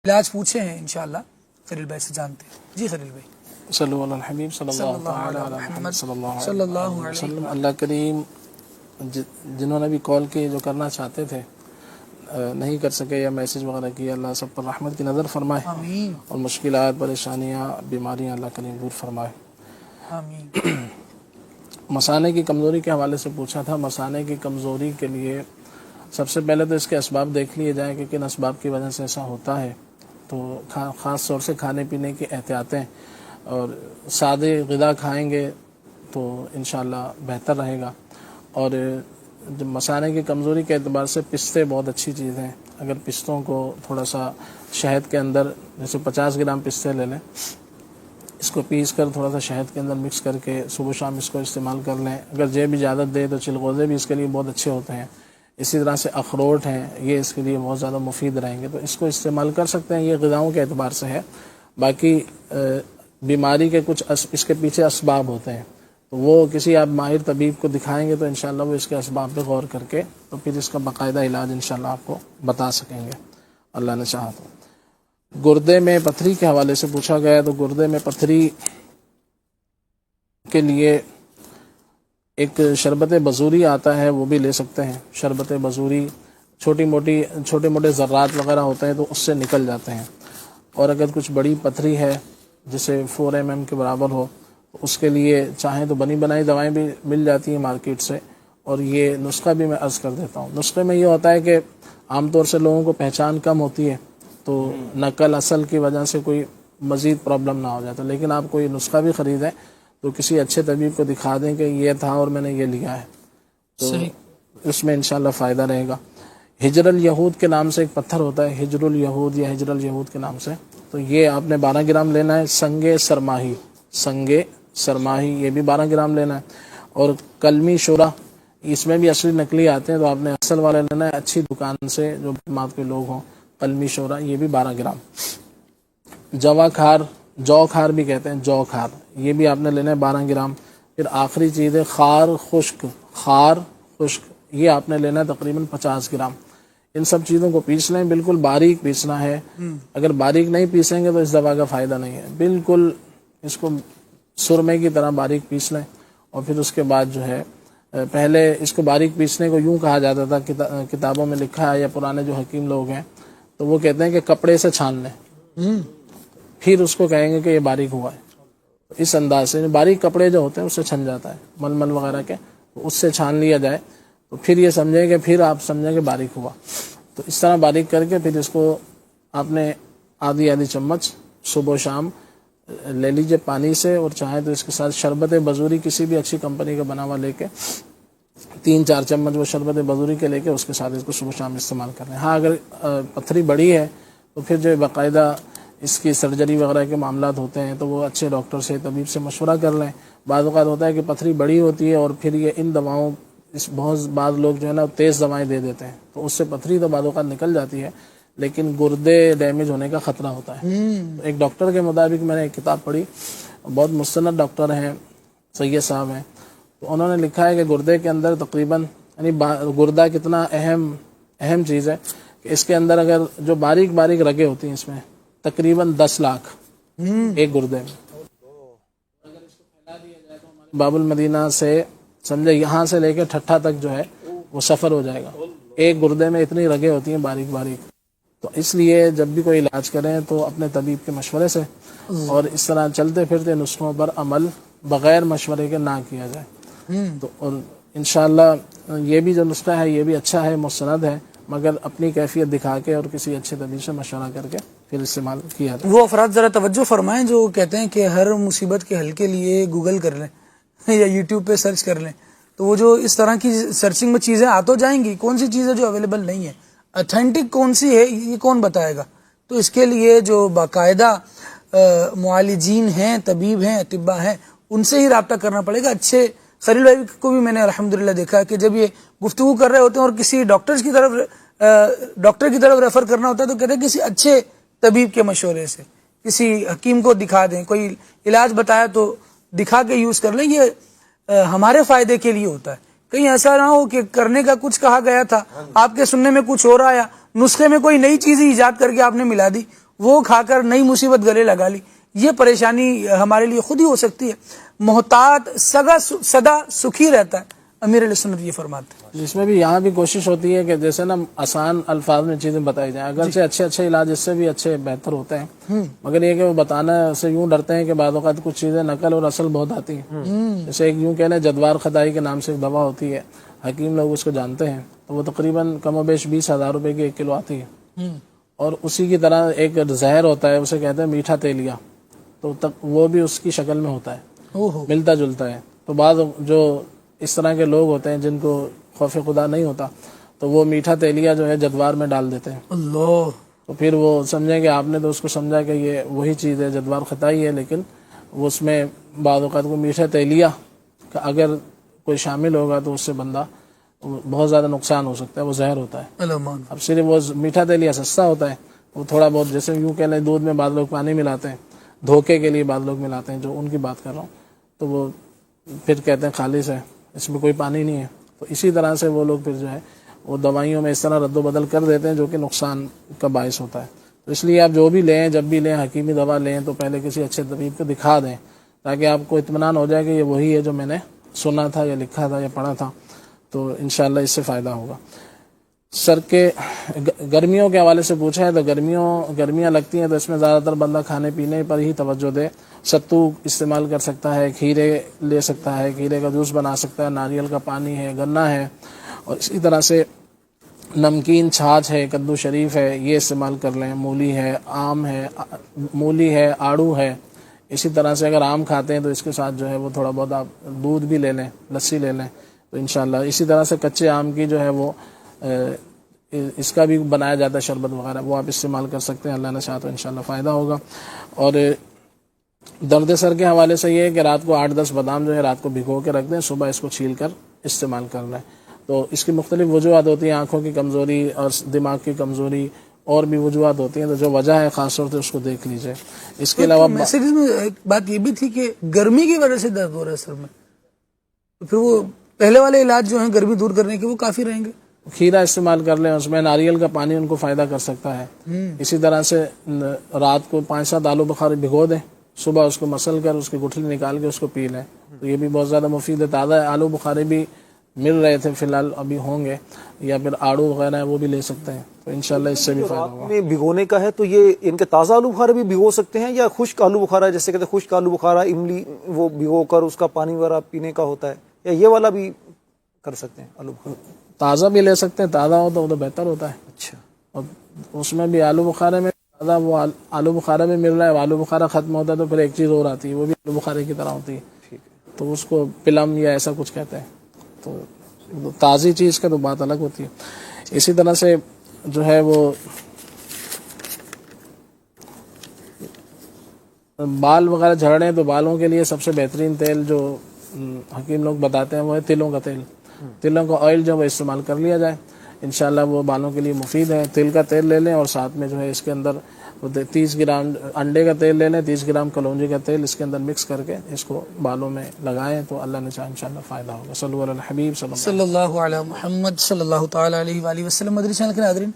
علاج پوچھے ہیں انشاءاللہ خلیل بھائی سے جانتے ہیں. جی خلیل بھائی. صلو علی الحبیب صلی اللہ تعالی علی محمد صلی اللہ علیہ وسلم. اللہ کریم جنہوں نے بھی کال کی جو کرنا چاہتے تھے نہیں کر سکے یا میسیج وغیرہ کیا، اللہ سب پر رحمت کی نظر فرمائے آمین اور مشکلات پریشانیاں بیماریاں اللہ کریم دور فرمائے. آمین. مثانے کی کمزوری کے حوالے سے پوچھا تھا. مثانے کی کمزوری کے لیے سب سے پہلے تو اس کے اسباب دیکھ لیے جائیں کہ کن اسباب کی وجہ سے ایسا ہوتا ہے. تو خاص طور سے کھانے پینے کی احتیاطیں اور سادے غذا کھائیں گے تو انشاءاللہ بہتر رہے گا. اور جب مثانے کی کمزوری کے اعتبار سے پستے بہت اچھی چیز ہیں. اگر پستوں کو تھوڑا سا شہد کے اندر جیسے 50 گرام پستے لے لیں، اس کو پیس کر تھوڑا سا شہد کے اندر مکس کر کے صبح شام اس کو استعمال کر لیں. اگر جے بھی اجازت دے تو چلغوزے بھی اس کے لیے بہت اچھے ہوتے ہیں. اسی طرح سے اخروٹ ہیں، یہ اس کے لیے بہت زیادہ مفید رہیں گے، تو اس کو استعمال کر سکتے ہیں. یہ غذاؤں کے اعتبار سے ہے. باقی بیماری کے کچھ اس کے پیچھے اسباب ہوتے ہیں، تو وہ کسی آپ ماہر طبیب کو دکھائیں گے تو انشاءاللہ وہ اس کے اسباب پہ غور کر کے تو پھر اس کا باقاعدہ علاج انشاءاللہ آپ کو بتا سکیں گے اللہ نے چاہا تو. گردے میں پتھری کے حوالے سے پوچھا گیا، تو گردے میں پتھری کے لیے ایک شربت بزوری آتا ہے، وہ بھی لے سکتے ہیں. شربت بزوری چھوٹے موٹے ذرات وغیرہ ہوتے ہیں تو اس سے نکل جاتے ہیں. اور اگر کچھ بڑی پتھری ہے جسے 4 mm کے برابر ہو تو اس کے لیے چاہیں تو بنی بنائی دوائیں بھی مل جاتی ہیں مارکیٹ سے. اور یہ نسخہ بھی میں عرض کر دیتا ہوں. نسخے میں یہ ہوتا ہے کہ عام طور سے لوگوں کو پہچان کم ہوتی ہے تو نقل اصل کی وجہ سے کوئی مزید پرابلم نہ ہو جاتا. لیکن آپ کوئی نسخہ بھی خریدیں تو کسی اچھے طبیب کو دکھا دیں کہ یہ تھا اور میں نے یہ لیا ہے، تو اس میں انشاءاللہ فائدہ رہے گا. ہجر الیہود کے نام سے ایک پتھر ہوتا ہے، ہجر الیہود یا ہجر الیہود کے نام سے، تو یہ آپ نے 12 گرام لینا ہے. سنگ سرماہی یہ بھی 12 گرام لینا ہے. اور کلمی شورا اس میں بھی اصلی نقلی آتے ہیں تو آپ نے اصل والے لینا ہے اچھی دکان سے جو مات کے لوگ ہوں. کلمی شورا یہ بھی 12 گرام. جو کھار بھی کہتے ہیں، جو کھار یہ بھی آپ نے لینا ہے 12 گرام. پھر آخری چیز ہے خار خشک یہ آپ نے لینا ہے تقریباً 50 گرام. ان سب چیزوں کو پیس لیں، بالکل باریک پیسنا ہے. اگر باریک نہیں پیسیں گے تو اس دوا کا فائدہ نہیں ہے. بالکل اس کو سرمے کی طرح باریک پیس لیں. اور پھر اس کے بعد جو ہے پہلے اس کو باریک پیسنے کو یوں کہا جاتا تھا، کتابوں میں لکھا ہے یا پرانے جو حکیم لوگ ہیں تو وہ کہتے ہیں کہ کپڑے سے چھان لیں، پھر اس کو کہیں گے کہ یہ باریک ہوا ہے. اس انداز سے باریک کپڑے جو ہوتے ہیں اس سے چھن جاتا ہے، ململ وغیرہ کے، تو اس سے چھان لیا جائے تو پھر یہ سمجھیں کہ پھر آپ سمجھیں کہ باریک ہوا. تو اس طرح باریک کر کے پھر اس کو آپ نے آدھی چمچ صبح و شام لے لیجئے پانی سے. اور چاہیں تو اس کے ساتھ شربت بزوری کسی بھی اچھی کمپنی کا بنا ہوا لے کے 3-4 چمچ وہ شربت بزوری کے لے کے اس کے ساتھ اس کو صبح شام استعمال کر لیں. ہاں اگر پتھری بڑی ہے تو پھر جو باقاعدہ اس کی سرجری وغیرہ کے معاملات ہوتے ہیں تو وہ اچھے ڈاکٹر سے طبیب سے مشورہ کر لیں. بعض اوقات ہوتا ہے کہ پتھری بڑی ہوتی ہے اور پھر یہ ان دواؤں بعض لوگ جو ہے نا تیز دوائیں دے دیتے ہیں تو اس سے پتھری تو بعض اوقات نکل جاتی ہے لیکن گردے ڈیمیج ہونے کا خطرہ ہوتا ہے. ایک ڈاکٹر کے مطابق میں نے ایک کتاب پڑھی، بہت مستند ڈاکٹر ہیں، سید صاحب ہیں، تو انہوں نے لکھا ہے کہ گردے کے اندر تقریباً یعنی گردہ کتنا اہم چیز ہے کہ اس کے اندر اگر جو باریک رگیں ہوتی ہیں اس میں تقریباً 10 لاکھ ایک گردے میں. اگر اس کو پھیلا دیا جائے تو ہمارے باب المدینہ سے سمجھے یہاں سے لے کے ٹھٹھا تک جو ہے وہ سفر ہو جائے گا. ایک گردے میں اتنی رگیں ہوتی ہیں باریک. تو اس لیے جب بھی کوئی علاج کریں تو اپنے طبیب کے مشورے سے اور اس طرح چلتے پھرتے نسخوں پر عمل بغیر مشورے کے نہ کیا جائے. تو اور انشاءاللہ یہ بھی جو نسخہ ہے یہ بھی اچھا ہے، مستند ہے، مگر اپنی کیفیت دکھا کے اور کسی اچھے طبیب سے مشورہ کر کے پھر استعمال کیا جائے. وہ افراد ذرا توجہ فرمائیں جو کہتے ہیں کہ ہر مصیبت کے حل کے لیے گوگل کر لیں یا یوٹیوب پہ سرچ کر لیں، تو وہ جو اس طرح کی سرچنگ میں چیزیں آ تو جائیں گی، کون سی چیز ہے جو اویلیبل نہیں ہے، اتھینٹک کون سی ہے یہ کون بتائے گا. تو اس کے لیے جو باقاعدہ معالجین ہیں، طبیب ہیں، اطباء ہیں، ان سے ہی رابطہ کرنا پڑے گا. اچھے خلیل بھائی کو بھی میں نے الحمدللہ دیکھا کہ جب یہ گفتگو کر رہے ہوتے ہیں اور کسی ڈاکٹر کی طرف ریفر کرنا ہوتا ہے تو کہتے ہیں کسی اچھے طبیب کے مشورے سے، کسی حکیم کو دکھا دیں، کوئی علاج بتایا تو دکھا کے یوز کر لیں. یہ ہمارے فائدے کے لیے ہوتا ہے. کہیں ایسا نہ ہو کہ کرنے کا کچھ کہا گیا تھا، آپ کے سننے میں کچھ ہو رہا ہے، نسخے میں کوئی نئی چیز ایجاد کر کے آپ نے ملا دی وہ کھا کر نئی مصیبت گلے لگا لی. یہ پریشانی ہمارے لیے خود ہی ہو سکتی ہے. محتاط سدا سکھی رہتا ہے، امیر علیہ سنت یہ فرماتے ہیں. جس میں بھی یہاں بھی کوشش ہوتی ہے کہ جیسے نا آسان الفاظ میں چیزیں بتائی جائیں، اگرچہ اچھے علاج اس سے بھی اچھے بہتر ہوتے ہیں، مگر یہ کہ وہ بتانا سے یوں ڈرتے ہیں کہ بعض اوقات کچھ چیزیں نقل اور اصل بہت آتی ہیں. جیسے ایک یوں کہہ لیں جدوار خدائی کے نام سے ایک دوا ہوتی ہے، حکیم لوگ اس کو جانتے ہیں، تو وہ تقریباً کم و بیش 20,000 روپے کی 1 کلو آتی ہے. اور اسی کی طرح ایک زہر ہوتا ہے، اسے کہتے ہیں میٹھا تیلیا، تو وہ بھی اس کی شکل میں ہوتا ہے، ملتا جلتا ہے. تو بعض جو اس طرح کے لوگ ہوتے ہیں جن کو خوف خدا نہیں ہوتا، تو وہ میٹھا تیلیا جو ہے جدوار میں ڈال دیتے ہیں. اللہ. تو پھر وہ سمجھیں کہ آپ نے تو اس کو سمجھا کہ یہ وہی چیز ہے، جدوار خطائی ہے، لیکن وہ اس میں بعض اوقات کو میٹھا تیلیا کا اگر کوئی شامل ہوگا تو اس سے بندہ بہت زیادہ نقصان ہو سکتا ہے، وہ زہر ہوتا ہے. اب صرف وہ میٹھا تیلیا سستا ہوتا ہے، وہ تھوڑا بہت جیسے یوں کہہ لیں دودھ میں بعض لوگ پانی ملاتے ہیں، دھوکے کے لیے بعض لوگ ملاتے ہیں، جو ان کی بات کر رہا ہوں، تو وہ پھر کہتے ہیں خالص ہے، اس میں کوئی پانی نہیں ہے. تو اسی طرح سے وہ لوگ پھر جو ہے وہ دوائیوں میں اس طرح رد و بدل کر دیتے ہیں جو کہ نقصان کا باعث ہوتا ہے. تو اس لیے آپ جو بھی لیں، جب بھی لیں، حکیمی دوا لیں تو پہلے کسی اچھے طبیب کو دکھا دیں، تاکہ آپ کو اطمینان ہو جائے کہ یہ وہی ہے جو میں نے سنا تھا یا لکھا تھا یا پڑھا تھا. تو انشاءاللہ اس سے فائدہ ہوگا. سر کے گرمیوں کے حوالے سے پوچھا ہے تو گرمیاں لگتی ہیں تو اس میں زیادہ تر بندہ کھانے پینے پر ہی توجہ دے. ستو استعمال کر سکتا ہے، کھیرے لے سکتا ہے، کھیرے کا جوس بنا سکتا ہے، ناریل کا پانی ہے، گنا ہے، اور اسی طرح سے نمکین چھاچھ ہے، کدو شریف ہے، یہ استعمال کر لیں. مولی ہے، آم ہے، مولی ہے، آڑو ہے. اسی طرح سے اگر آم کھاتے ہیں تو اس کے ساتھ جو ہے وہ تھوڑا بہت آپ دودھ بھی لے لیں، لسی لے لیں تو انشاءاللہ. اسی طرح سے کچے آم کی جو ہے وہ اس کا بھی بنایا جاتا ہے شربت وغیرہ، وہ آپ استعمال کر سکتے ہیں. اللہ نے چاہا تو انشاءاللہ فائدہ ہوگا. اور درد سر کے حوالے سے یہ ہے کہ رات کو 8-10 بادام جو ہے رات کو بھگو کے رکھ دیں، صبح اس کو چھیل کر استعمال کر لیں. تو اس کی مختلف وجوہات ہوتی ہیں، آنکھوں کی کمزوری اور دماغ کی کمزوری، اور بھی وجوہات ہوتی ہیں. تو جو وجہ ہے خاص طور سے اس کو دیکھ لیجئے. اس کے علاوہ میسیجز میں ایک بات یہ بھی تھی کہ گرمی کی وجہ سے درد ہو رہا ہے سر میں، تو پھر وہ پہلے والے علاج جو ہیں گرمی دور کرنے کے وہ کافی رہیں گے. کھیرا استعمال کر لیں، اس میں ناریل کا پانی ان کو فائدہ کر سکتا ہے. اسی طرح سے رات کو 5-7 آلو بخارا بھگو دیں، صبح اس کو مسل کر اس کی گٹھلی نکال کے اس کو پی لیں، تو یہ بھی بہت زیادہ مفید ہے. تازہ آلو بخارے بھی مل رہے تھے، فی الحال ابھی ہوں گے، یا پھر آڑو وغیرہ ہے وہ بھی لے سکتے ہیں. تو انشاءاللہ اس سے بھی فائدہ ہوگا. میں بھگونے کا ہے تو یہ ان کے تازہ آلو بخارا بھی بھگو سکتے ہیں، یا خشک آلو بخارا جیسے کہتے ہیں خشک آلو بخارا املی وہ بھگو کر اس کا پانی وغیرہ پینے کا ہوتا ہے، یا یہ والا بھی کر سکتے ہیں آلو بخارا؟ تازہ بھی لے سکتے ہیں، تازہ ہو تو بہتر ہوتا ہے. اچھا. اور اس میں بھی آلو بخارے میں تازہ وہ آلو بخارا میں مل رہا ہے، آلو بخارا ختم ہوتا ہے تو پھر ایک چیز اور آتی ہے، وہ بھی آلو بخارے کی طرح ہوتی ہے، تو اس کو پلم یا ایسا کچھ کہتے ہیں. تو تازی چیز کا تو بات الگ ہوتی ہے. اسی طرح سے جو ہے وہ بال وغیرہ جھڑ رہے ہیں تو بالوں کے لیے سب سے بہترین تیل جو حکیم لوگ بتاتے ہیں وہ ہے تلوں کا تیل. تلوں کا آئل جو وہ استعمال کر لیا جائے، انشاءاللہ وہ بالوں کے لیے مفید ہے. تل کا تیل لے لیں اور ساتھ میں جو ہے اس کے اندر 30 گرام انڈے کا تیل لے لیں، 30 گرام کلونجی کا تیل اس کے اندر مکس کر کے اس کو بالوں میں لگائیں تو اللہ نے چاہا انشاءاللہ فائدہ ہوگا. صلی اللہ علیہ الحبیب صلی اللہ علیہ محمد صلی اللہ تعالی علیہ وآلہ وسلم. مدری چینل کے ناظرین